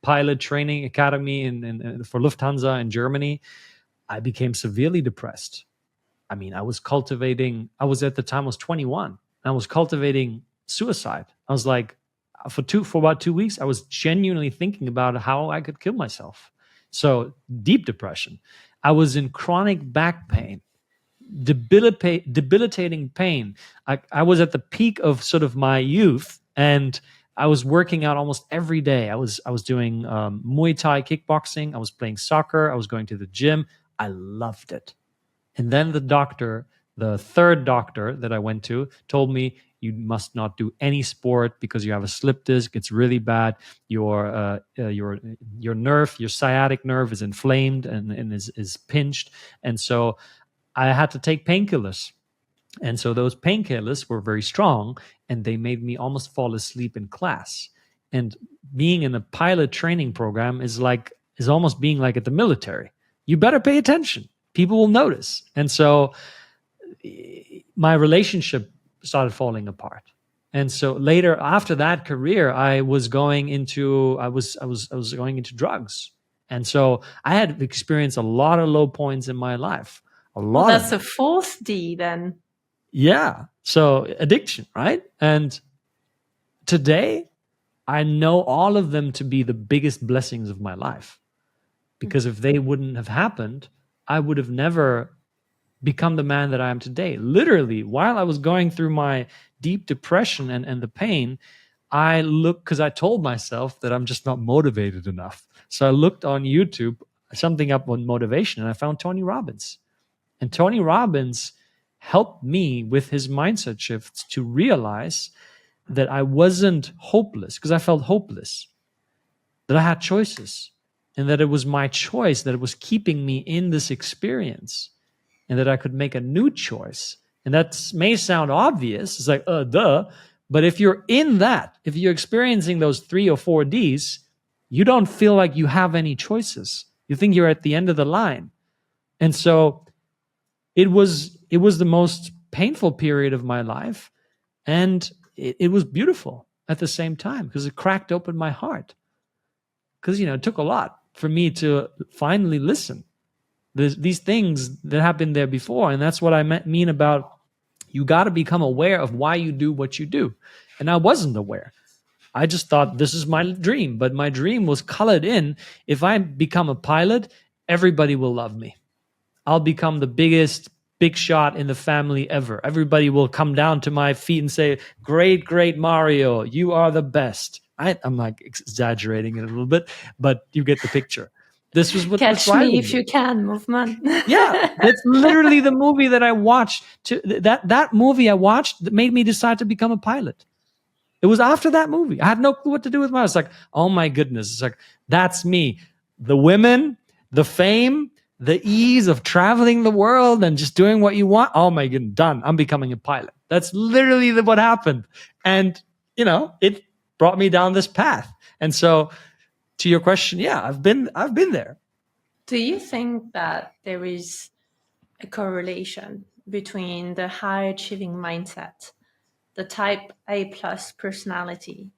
pilot training academy for Lufthansa in Germany, I became severely depressed. I mean, I was at the time I was 21. I was cultivating suicide. I was like, for about 2 weeks, I was genuinely thinking about how I could kill myself. So deep depression. I was in chronic back pain, debilitating pain. I was at the peak of sort of my youth, and I was working out almost every day. I was doing Muay Thai kickboxing. I was playing soccer. I was going to the gym. I loved it. And then the third doctor that I went to, told me you must not do any sport because you have a slip disc. It's really bad. Your nerve, your sciatic nerve, is inflamed and is pinched, and so I had to take painkillers. And so those painkillers were very strong, and they made me almost fall asleep in class. And being in a pilot training program is almost being like at the military. You better pay attention. People will notice. And so my relationship started falling apart. And so later, after that career, I was going into drugs. And so I had experienced a lot of low points in my life. A Well, lot that's of a them. fourth D then. Yeah. So addiction, right? And today, I know all of them to be the biggest blessings of my life. Because if they wouldn't have happened, I would have never become the man that I am today. Literally, while I was going through my deep depression and the pain, because I told myself that I'm just not motivated enough. So I looked on YouTube, something up on motivation, and I found Tony Robbins. And Tony Robbins helped me with his mindset shifts to realize that I wasn't hopeless, because I felt hopeless, that I had choices, and that it was my choice that was keeping me in this experience, and that I could make a new choice. And that may sound obvious. It's like, duh. But if you're in that, if you're experiencing those 3 or 4 Ds, you don't feel like you have any choices. You think you're at the end of the line. And so it was the most painful period of my life. And it was beautiful at the same time, because it cracked open my heart. Because, it took a lot for me to finally listen. These things that have been there before. And that's what I mean about, you got to become aware of why you do what you do. And I wasn't aware. I just thought this is my dream. But my dream was colored in, if I become a pilot, everybody will love me. I'll become the biggest big shot in the family ever. Everybody will come down to my feet and say, great, great Mario, you are the best. I'm like exaggerating it a little bit, but you get the picture. This was what was Catch me driving if you can, movement. Yeah, that's literally the movie that I watched. That movie I watched that made me decide to become a pilot. It was after that movie. I had no clue what to do with my life. It's like, oh my goodness. It's like, that's me. The women, the fame, the ease of traveling the world and just doing what you want. Oh my goodness, done. I'm becoming a pilot. That's literally what happened. And, it brought me down this path. And so to your question, yeah, I've been there. Do you think that there is a correlation between the high achieving mindset, the type A plus personality,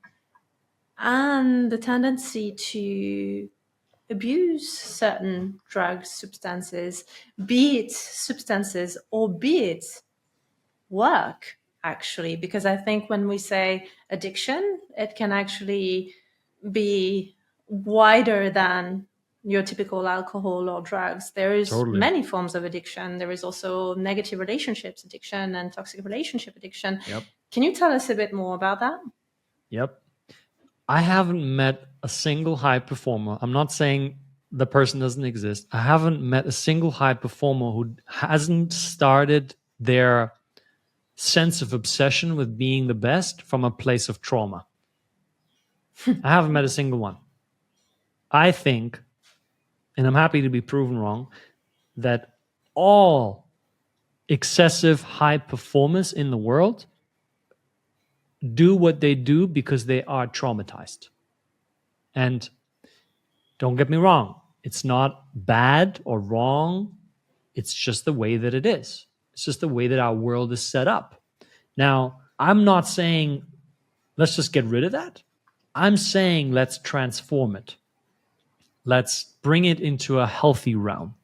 and the tendency to abuse certain drugs, substances, be it substances or be it work, actually? Because I think when we say addiction, it can actually be wider than your typical alcohol or drugs. There is Totally. many forms of addiction. There is also negative relationships addiction and toxic relationship addiction. Yep. Can you tell us a bit more about that? Yep. I haven't met a single high performer. I'm not saying the person doesn't exist. I haven't met a single high performer who hasn't started their sense of obsession with being the best from a place of trauma. I haven't met a single one. I think, and I'm happy to be proven wrong, that all excessive high performers in the world do what they do because they are traumatized. And don't get me wrong, it's not bad or wrong. It's just the way that it is. It's just the way that our world is set up. Now, I'm not saying let's just get rid of that. I'm saying let's transform it. Let's bring it into a healthy realm.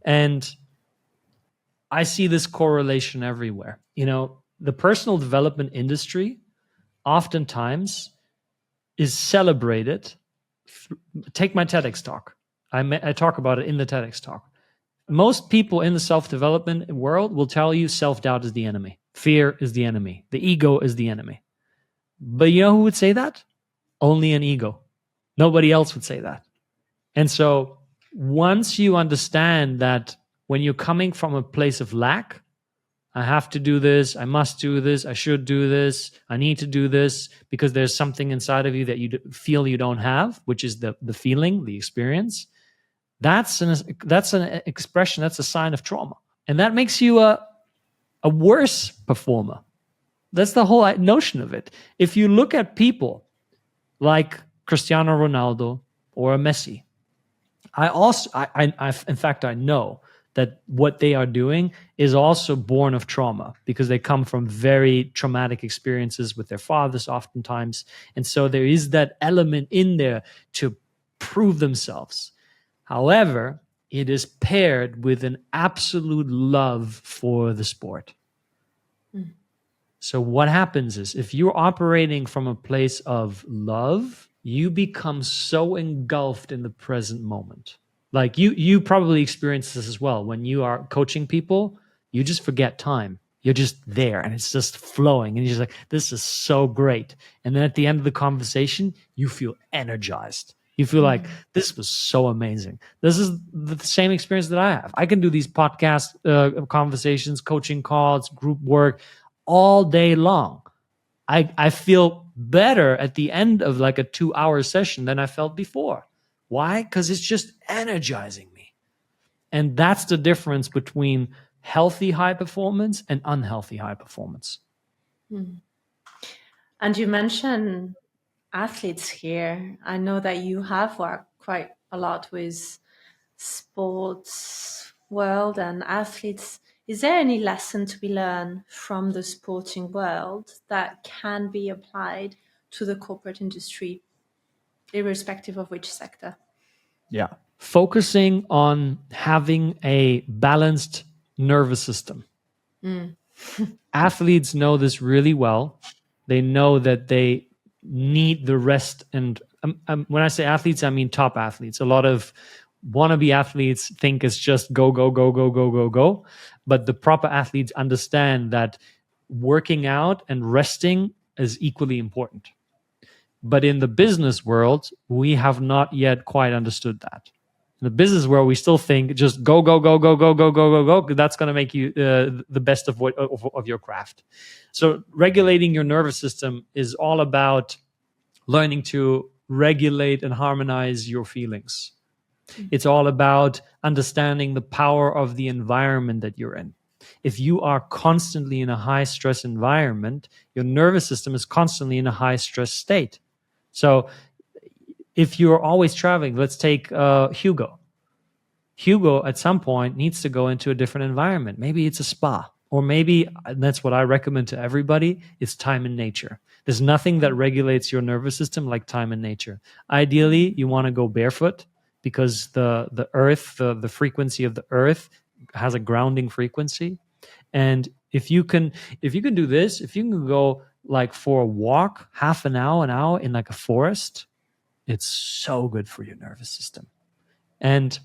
And I see this correlation everywhere. The personal development industry oftentimes is celebrated. Take my TEDx talk. I talk about it in the TEDx talk. most people in the self-development world will tell you self-doubt is the enemy. Fear is the enemy. The ego is the enemy. But you know who would say that? Only an ego. Nobody else would say that. And so once you understand that when you're coming from a place of lack, I have to do this, I must do this, I should do this, I need to do this, because there's something inside of you that you feel you don't have, which is the feeling, the experience. That's an expression, that's a sign of trauma. And that makes you a worse performer. That's the whole notion of it. If you look at people like Cristiano Ronaldo or a Messi, in fact, I know that what they are doing is also born of trauma, because they come from very traumatic experiences with their fathers oftentimes. And so there is that element in there to prove themselves. However, it is paired with an absolute love for the sport. So what happens is, if you're operating from a place of love, you become so engulfed in the present moment. Like you probably experience this as well. When you are coaching people, you just forget time. You're just there and it's just flowing. And you're just like, this is so great. And then at the end of the conversation, you feel energized. You feel like, this was so amazing. This is the same experience that I have. I can do these podcast conversations, coaching calls, group work all day long. I feel better at the end of like a 2-hour session than I felt before. Why? Because it's just energizing me. And that's the difference between healthy high performance and unhealthy high performance. And you mentioned athletes here. I know that you have worked quite a lot with sports world and athletes. Is there any lesson to be learned from the sporting world that can be applied to the corporate industry, irrespective of which sector? Yeah. Focusing on having a balanced nervous system. Athletes know this really well. They know that they need the rest. And when I say athletes, I mean top athletes. A lot of wannabe athletes think it's just go, go, go, go, go, go, go. But the proper athletes understand that working out and resting is equally important. But in the business world, we have not yet quite understood that. In the business world, we still think just go, go, go, go, go, go, go, go, go. That's going to make you the best of your craft. So regulating your nervous system is all about learning to regulate and harmonize your feelings. It's all about understanding the power of the environment that you're in. If you are constantly in a high stress environment, your nervous system is constantly in a high stress state. So if you're always traveling, let's take Hugo. Hugo at some point needs to go into a different environment. Maybe it's a spa, or maybe, and that's what I recommend to everybody, it's time in nature. There's nothing that regulates your nervous system like time in nature. Ideally, you want to go barefoot, because the earth, the frequency of the earth has a grounding frequency. And if you can do this, if you can go like for a walk, half an hour in like a forest, it's so good for your nervous system. And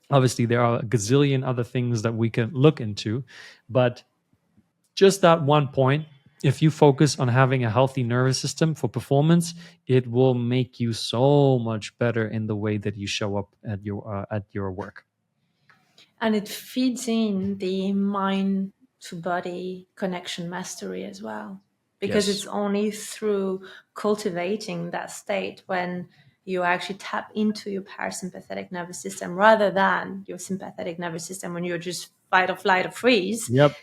obviously there are a gazillion other things that we can look into, but just that one point, if you focus on having a healthy nervous system for performance, it will make you so much better in the way that you show up at your work. And it feeds in the mind to body connection mastery as well, because Yes. it's only through cultivating that state when you actually tap into your parasympathetic nervous system rather than your sympathetic nervous system when you're just fight or flight or freeze. Yep.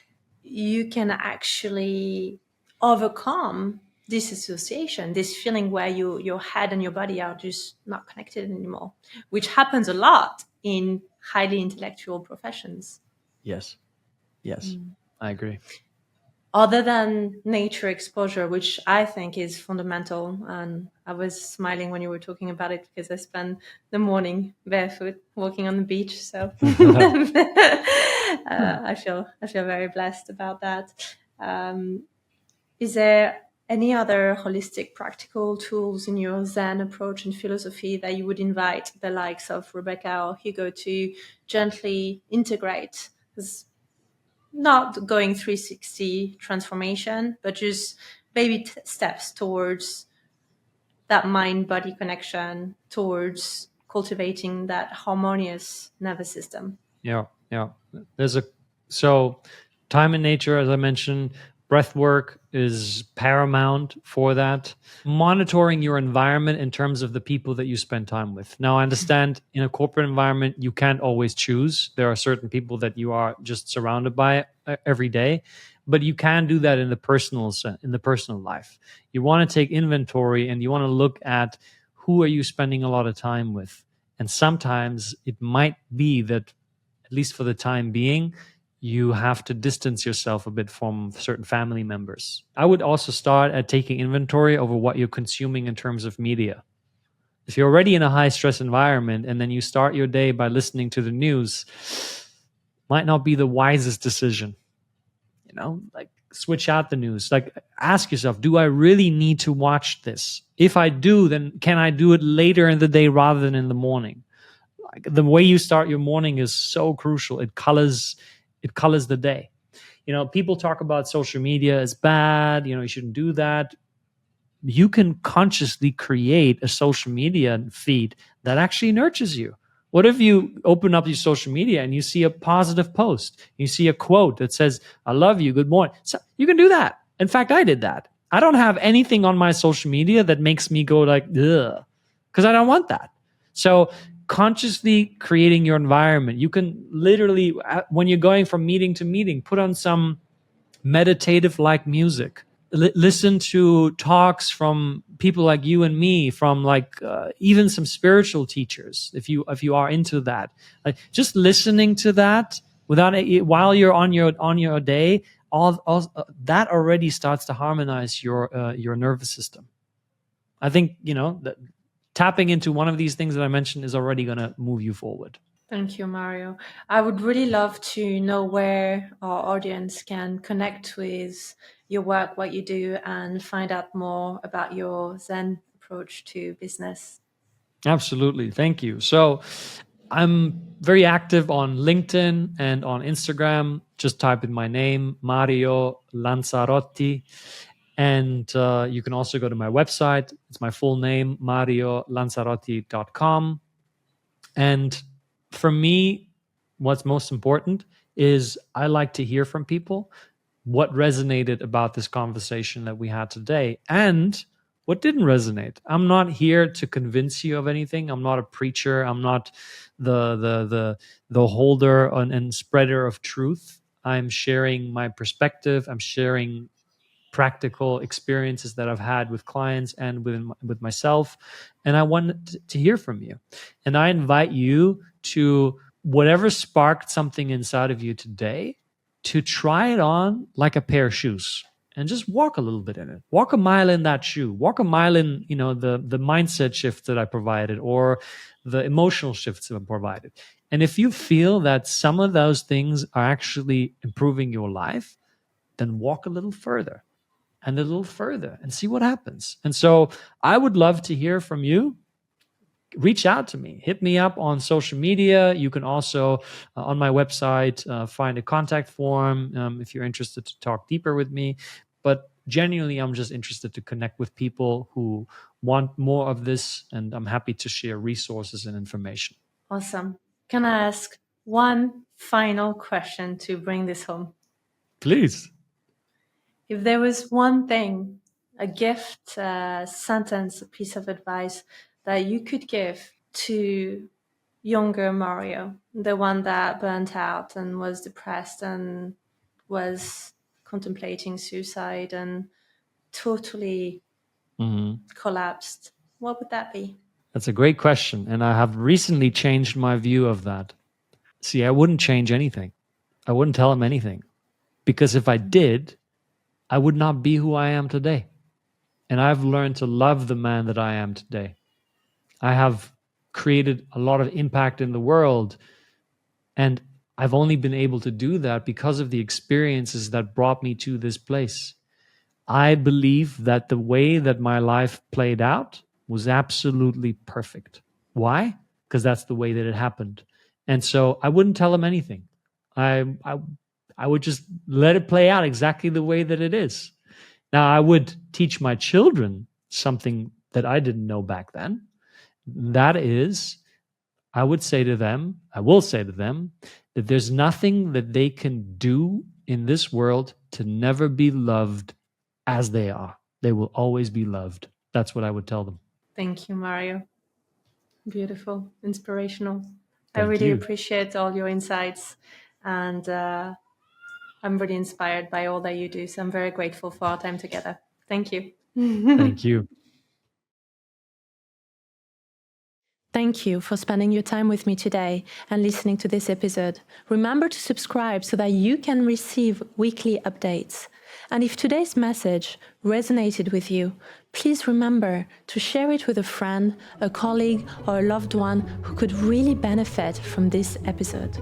You can actually overcome this association, this feeling where your head and your body are just not connected anymore, which happens a lot in highly intellectual professions. Yes. I agree. Other than nature exposure, which I think is fundamental. And I was smiling when you were talking about it because I spend the morning barefoot walking on the beach. So I feel very blessed about that. Is there any other holistic practical tools in your Zen approach and philosophy that you would invite the likes of Rebecca or Hugo to gently integrate? Because not going 360 transformation, but just baby steps towards that mind-body connection, towards cultivating that harmonious nervous system. Yeah, yeah. So time in nature, as I mentioned, breath work is paramount for that. Monitoring your environment in terms of the people that you spend time with. Now, I understand in a corporate environment, you can't always choose. There are certain people that you are just surrounded by every day, but you can do that in the personal life. You want to take inventory and you want to look at who are you spending a lot of time with. And sometimes it might be that, at least for the time being, you have to distance yourself a bit from certain family members. I would also start at taking inventory over what you're consuming in terms of media. If you're already in a high stress environment and then you start your day by listening to the news, might not be the wisest decision. Like switch out the news. Like ask yourself, do I really need to watch this? If I do, then can I do it later in the day rather than in the morning? Like the way you start your morning is so crucial. It colors the day. People talk about social media as bad, you shouldn't do that. You can consciously create a social media feed that actually nurtures you. What if you open up your social media and you see a positive post, you see a quote that says, I love you, good morning? So you can do that. In fact, I did that. I don't have anything on my social media that makes me go like, ugh, because I don't want that. So consciously creating your environment. You can literally, when you're going from meeting to meeting, put on some meditative like music. Listen to talks from people like you and me, from like even some spiritual teachers, if you are into that. Like just listening to that without while you're on your day, all that already starts to harmonize your nervous system. I think that tapping into one of these things that I mentioned is already going to move you forward. Thank you, Mario. I would really love to know where our audience can connect with your work, what you do, and find out more about your Zen approach to business. Absolutely. Thank you. So I'm very active on LinkedIn and on Instagram. Just type in my name, Mario Lanzarotti. And you can also go to my website. It's my full name, mariolanzarotti.com. And for me, what's most important is I like to hear from people what resonated about this conversation that we had today and what didn't resonate. I'm not here to convince you of anything. I'm not a preacher. I'm not the holder and spreader of truth. I'm sharing my perspective. I'm sharing practical experiences that I've had with clients and with myself. And I want to hear from you. And I invite you to whatever sparked something inside of you today to try it on like a pair of shoes and just walk a little bit in it. Walk a mile in that shoe. Walk a mile in, the mindset shift that I provided or the emotional shifts that I provided. And if you feel that some of those things are actually improving your life, then walk a little further and a little further and see what happens. And so I would love to hear from you. Reach out to me, hit me up on social media. You can also on my website find a contact form if you're interested to talk deeper with me. But genuinely, I'm just interested to connect with people who want more of this, and I'm happy to share resources and information. Awesome. Can I ask one final question to bring this home? Please. If there was one thing, a gift, a sentence, a piece of advice that you could give to younger Mario, the one that burnt out and was depressed and was contemplating suicide and totally collapsed, what would that be? That's a great question. And I have recently changed my view of that. See, I wouldn't change anything. I wouldn't tell him anything. Because if I did, I would not be who I am today. And I've learned to love the man that I am today. I have created a lot of impact in the world. And I've only been able to do that because of the experiences that brought me to this place. I believe that the way that my life played out was absolutely perfect. Why? Because that's the way that it happened. And so I wouldn't tell them anything. I would just let it play out exactly the way that it is. Now, I would teach my children something that I didn't know back then. That is, I will say to them, that there's nothing that they can do in this world to never be loved as they are. They will always be loved. That's what I would tell them. Thank you, Mario. Beautiful, inspirational. I Thank really you. appreciate all your insights, and I'm really inspired by all that you do. So I'm very grateful for our time together. Thank you. Thank you. Thank you for spending your time with me today and listening to this episode. Remember to subscribe so that you can receive weekly updates. And if today's message resonated with you, please remember to share it with a friend, a colleague, or a loved one who could really benefit from this episode.